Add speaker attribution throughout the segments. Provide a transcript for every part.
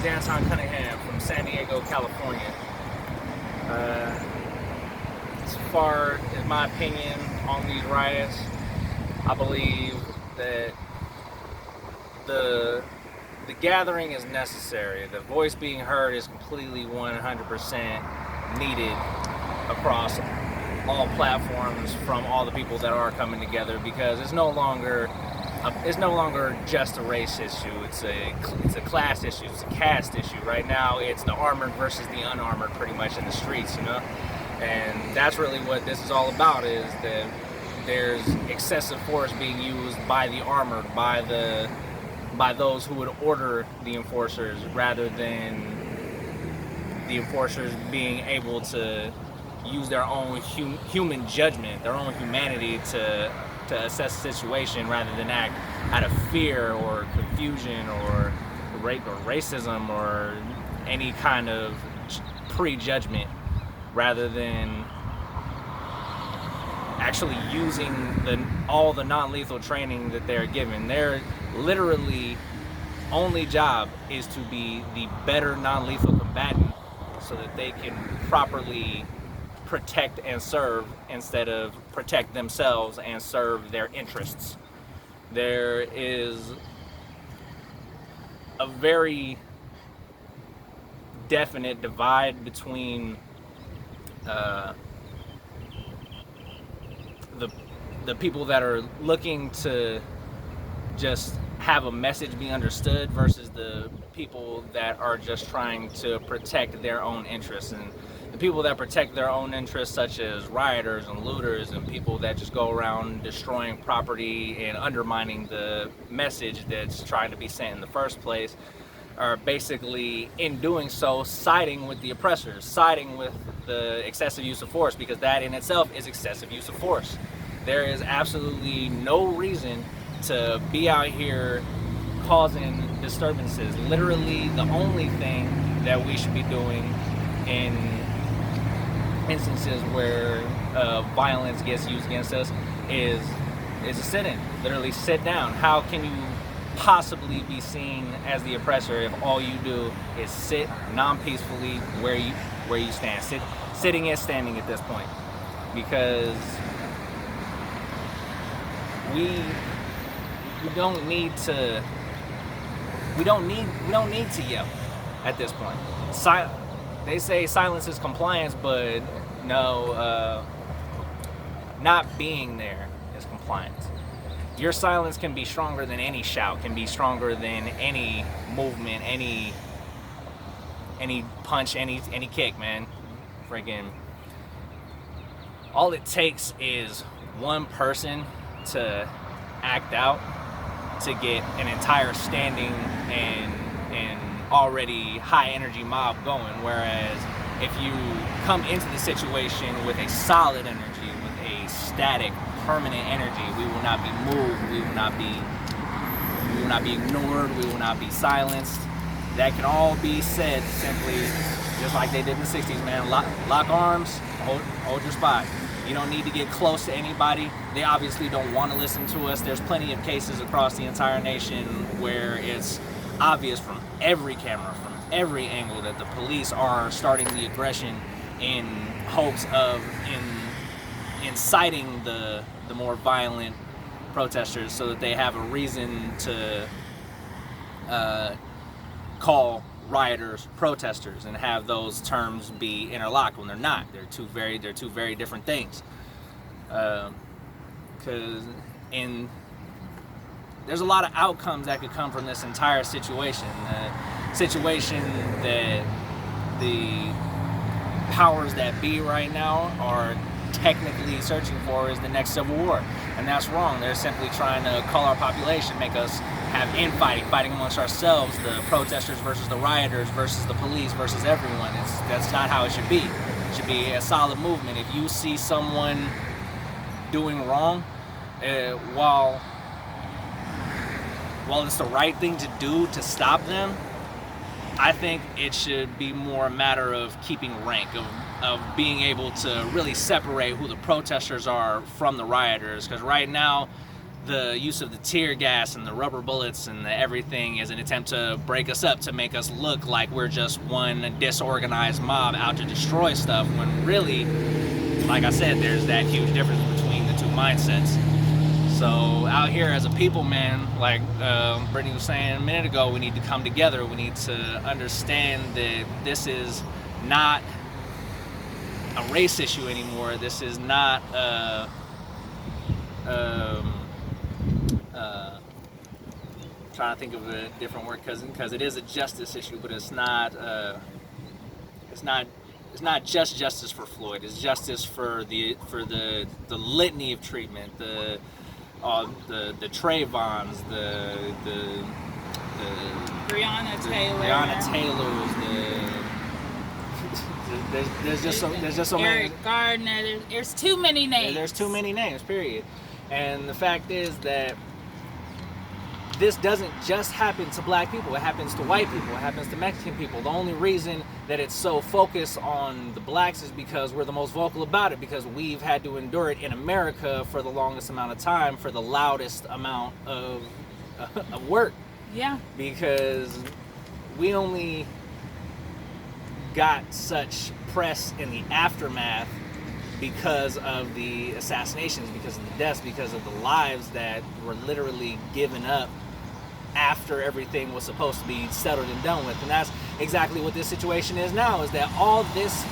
Speaker 1: Danton Cunningham from San Diego, California. As far as my opinion on these riots, I believe that the gathering is necessary. The voice being heard is completely 100% needed across all platforms from all the people that are coming together, because it's no longer just a race issue. It's a class issue. It's a caste issue. Right now, it's the armored versus the unarmored, pretty much in the streets, you know. And that's really what this is all about. Is that there's excessive force being used by the armored, by those who would order the enforcers, rather than the enforcers being able to use their own human judgment, their own humanity to assess the situation, rather than act out of fear or confusion or racism or any kind of prejudgment, rather than actually using all the non-lethal training that they're given. Their literally only job is to be the better non-lethal combatant, so that they can properly protect and serve, instead of protect themselves and serve their interests. There is a very definite divide between the people that are looking to just have a message be understood, versus the people that are just trying to protect their own interests. And the people that protect their own interests, such as rioters and looters and people that just go around destroying property and undermining the message that's trying to be sent in the first place, are basically, in doing so, siding with the oppressors, siding with the excessive use of force, because that in itself is excessive use of force. There is absolutely no reason to be out here causing disturbances. Literally, the only thing that we should be doing in instances where violence gets used against us is a sit-in. Literally sit down. How can you possibly be seen as the oppressor if all you do is sit non-peacefully where you stand? Sitting is standing at this point, because we don't need to yell at this point. They say silence is compliance, but no, not being there is compliance. Your silence can be stronger than any shout, can be stronger than any movement, any punch, any kick, man. Freaking, all it takes is one person to act out to get an entire standing and already high energy mob going. Whereas if you come into the situation with a solid energy, with a static, permanent energy, we will not be moved, we will not be ignored, we will not be silenced. That can all be said simply just like they did in the 60s, man. Lock arms, hold your spot. You don't need to get close to anybody. They obviously don't want to listen to us. There's plenty of cases across the entire nation where it's obvious from every camera, from every angle, that the police are starting the aggression in hopes of inciting the more violent protesters, so that they have a reason to call rioters protesters and have those terms be interlocked when they're not. They're two very different things. Because there's a lot of outcomes that could come from this entire situation. The situation that the powers that be right now are technically searching for is the next civil war, and that's wrong. They're simply trying to cull our population, make us have infighting, fighting amongst ourselves, the protesters versus the rioters versus the police versus everyone. That's not how it should be. It should be a solid movement. If you see someone doing wrong, while it's the right thing to do to stop them, I think it should be more a matter of keeping rank, of being able to really separate who the protesters are from the rioters. Because right now, the use of the tear gas and the rubber bullets and everything is an attempt to break us up, to make us look like we're just one disorganized mob out to destroy stuff, when really, like I said, there's that huge difference between the two mindsets. So out here as a people, man, like Brittany was saying a minute ago, we need to come together. We need to understand that this is not a race issue anymore. This is not trying to think of a different word, because it is a justice issue, but it's not just justice for Floyd. It's justice for the litany of treatment, the Trayvons, the
Speaker 2: Breonna
Speaker 1: Taylors, there's just so many.
Speaker 2: Eric Gardner. There's too many names.
Speaker 1: There's too many names, period. And the fact is that this doesn't just happen to black people. It happens to white people. It happens to Mexican people. The only reason that it's so focused on the blacks is because we're the most vocal about it, because we've had to endure it in America for the longest amount of time, for the loudest amount of work.
Speaker 2: Yeah.
Speaker 1: Because we only got such press in the aftermath because of the assassinations, because of the deaths, because of the lives that were literally given up after everything was supposed to be settled and done with. And that's exactly what this situation is now, is that all this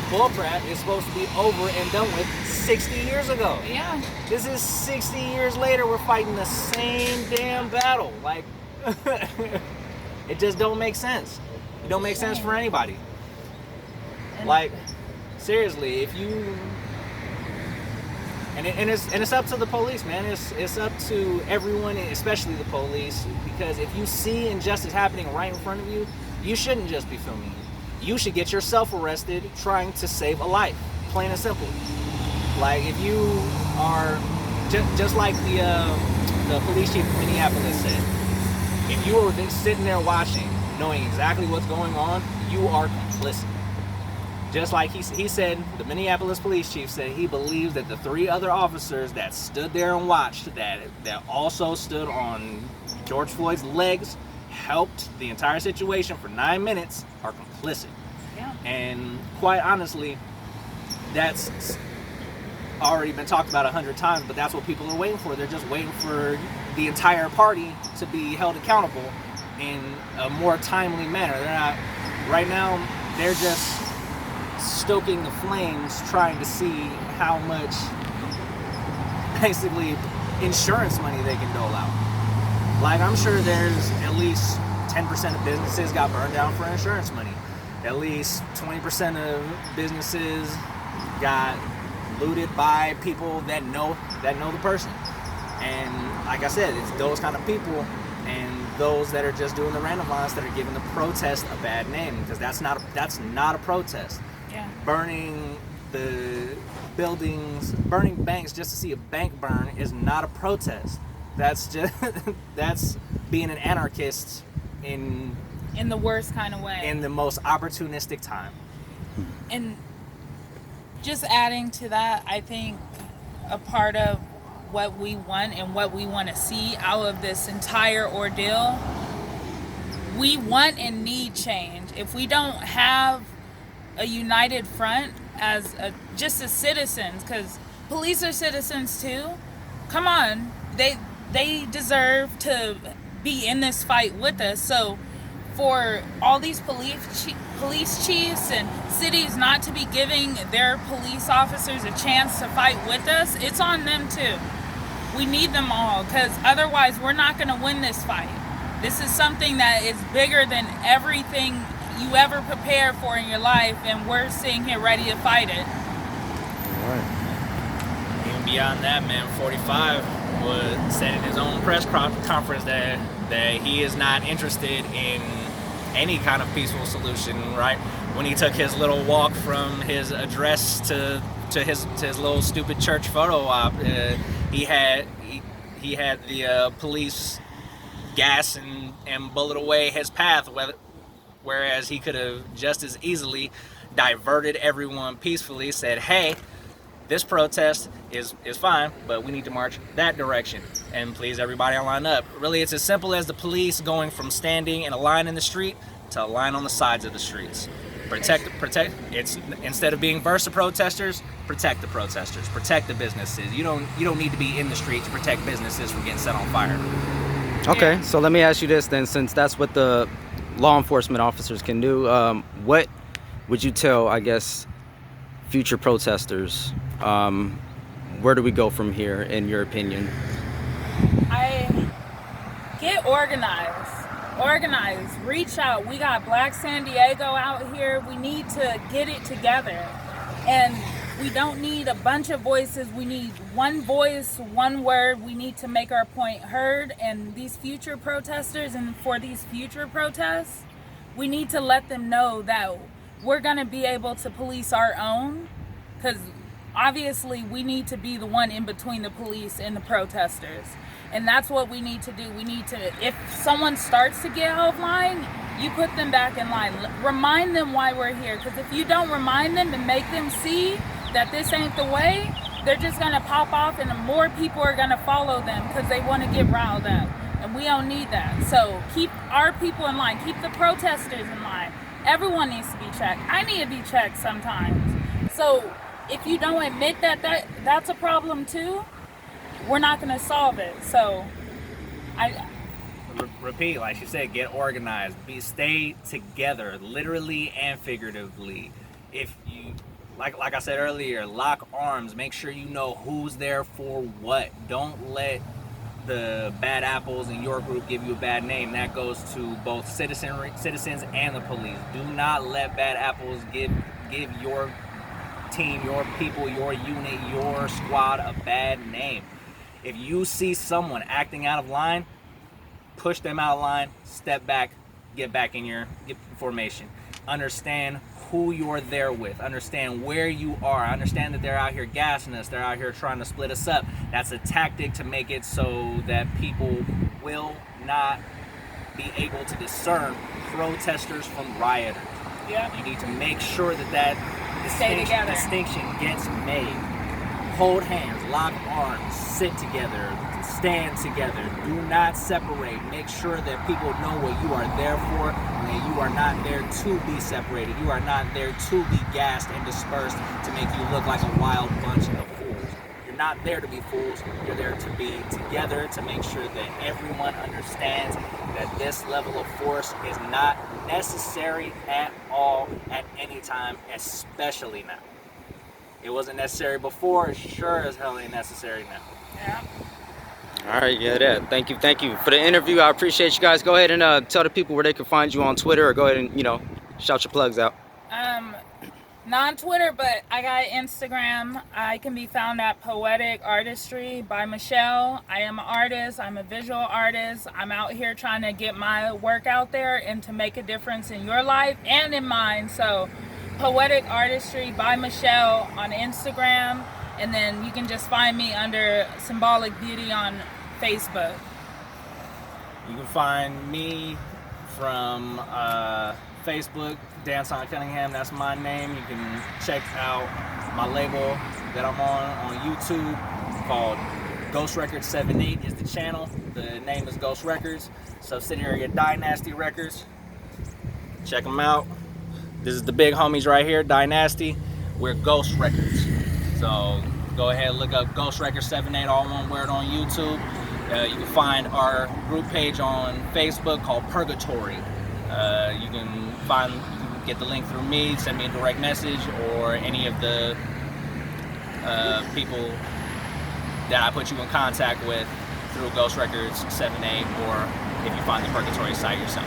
Speaker 1: bullcrap is supposed to be over and done with 60 years ago.
Speaker 2: Yeah.
Speaker 1: This is 60 years later, we're fighting the same damn battle. Like, it just don't make sense. It don't make sense for anybody. Like, seriously, if you... And it's up to the police, man. It's up to everyone, especially the police, because if you see injustice happening right in front of you, you shouldn't just be filming it. You should get yourself arrested trying to save a life, plain and simple. Like, if you are just like the police chief of Minneapolis said, if you were sitting there watching, knowing exactly what's going on, you are complicit. Just like he said, the Minneapolis police chief said he believes that the 3 other officers that stood there and watched, that also stood on George Floyd's legs, helped the entire situation for 9 minutes, are complicit.
Speaker 2: Yeah.
Speaker 1: And quite honestly, that's already been talked about 100 times, but that's what people are waiting for. They're just waiting for the entire party to be held accountable in a more timely manner. They're not, right now, they're just stoking the flames, trying to see how much basically insurance money they can dole out. Like, I'm sure there's at least 10% of businesses got burned down for insurance money. At least 20% of businesses got looted by people that know the person. And like I said, it's those kind of people and those that are just doing the random violence that are giving the protest a bad name, because that's not a protest.
Speaker 2: Yeah.
Speaker 1: Burning the buildings, burning banks just to see a bank burn is not a protest. That's just that's being an anarchist in
Speaker 2: the worst kind of way.
Speaker 1: In the most opportunistic time.
Speaker 2: And just adding to that, I think a part of what we want and what we want to see out of this entire ordeal, we want and need change. If we don't have a united front as just as citizens, because police are citizens too. Come on, they deserve to be in this fight with us. So for all these police chiefs and cities not to be giving their police officers a chance to fight with us, it's on them too. We need them all, because otherwise we're not going to win this fight. This is something that is bigger than everything you ever prepared for in your life, and we're sitting here ready to fight it.
Speaker 1: All right. Even beyond that, man, 45 said in his own press conference that he is not interested in any kind of peaceful solution, right? When he took his little walk from his address to his little stupid church photo op, he had the police gas and bullet away his path, whereas he could have just as easily diverted everyone peacefully, said, hey, this protest is fine, but we need to march that direction. And please, everybody, line up. Really, it's as simple as the police going from standing in a line in the street to a line on the sides of the streets. Protect. It's instead of being versus protesters, protect the protesters, protect the businesses. You don't need to be in the street to protect businesses from getting set on fire.
Speaker 3: Okay, so let me ask you this then, since that's what the law enforcement officers can do, what would you tell, I guess, future protesters? Where do we go from here, in your opinion?
Speaker 2: I get organized. Reach out. We got Black San Diego out here. We need to get it together. And we don't need a bunch of voices. We need one voice, one word. We need to make our point heard. And these future protesters, and for these future protests, we need to let them know that we're going to be able to police our own. Because obviously we need to be the one in between the police and the protesters. And that's what we need to do. We need to, if someone starts to get out of line, you put them back in line. Remind them why we're here. Because if you don't remind them and make them see that this ain't the way, they're just going to pop off and more people are going to follow them because they want to get riled up. And we don't need that. So keep our people in line. Keep the protesters in line. Everyone needs to be checked. I need to be checked sometimes. So if you don't admit that that's a problem too, we're not going to solve it. So
Speaker 1: Repeat, like she said, get organized. Stay together, literally and figuratively. If you, like I said earlier, lock arms. Make sure you know who's there for what. Don't let the bad apples in your group give you a bad name. That goes to both citizens and the police. Do not let bad apples give your team, your people, your unit, your squad a bad name. If you see someone acting out of line, push them out of line, step back, get formation. Understand who you're there with. Understand where you are. Understand that they're out here gassing us. They're out here trying to split us up. That's a tactic to make it so that people will not be able to discern protesters from rioters.
Speaker 2: yeah.
Speaker 1: You need to make sure that distinction gets made. Hold hands, lock arms, sit together, stand together. Do not separate. Make sure that people know what you are there for, and that you are not there to be separated. You are not there to be gassed and dispersed to make you look like a wild bunch of fools. You're not there to be fools. You're there to be together, to make sure that everyone understands that this level of force is not necessary at all at any time, especially now. It wasn't necessary before, it sure as hell ain't necessary now.
Speaker 2: Yeah.
Speaker 3: All right, yeah, that. Thank you for the interview. I appreciate you guys. Go ahead and tell the people where they can find you on Twitter, or go ahead and, shout your plugs out.
Speaker 2: Not on Twitter, but I got Instagram. I can be found at Poetic Artistry by Michelle. I am an artist. I'm a visual artist. I'm out here trying to get my work out there and to make a difference in your life and in mine. So Poetic Artistry by Michelle on Instagram. And then you can just find me under Symbolic Beauty on Facebook.
Speaker 1: You can find me from Facebook, Dance on Cunningham, that's my name. You can check out my label that I'm on YouTube called Ghost Records 78 is the channel. The name is Ghost Records, subsidiary of Dynasty Records. Check them out. This is the big homies right here, Dynasty. We're Ghost Records. So go ahead and look up Ghost Records 78, all one word, on YouTube. You can find our group page on Facebook called Purgatory. You can get the link through me, send me a direct message, or any of the people that I put you in contact with through Ghost Records 78, or if you find the Purgatory site yourself.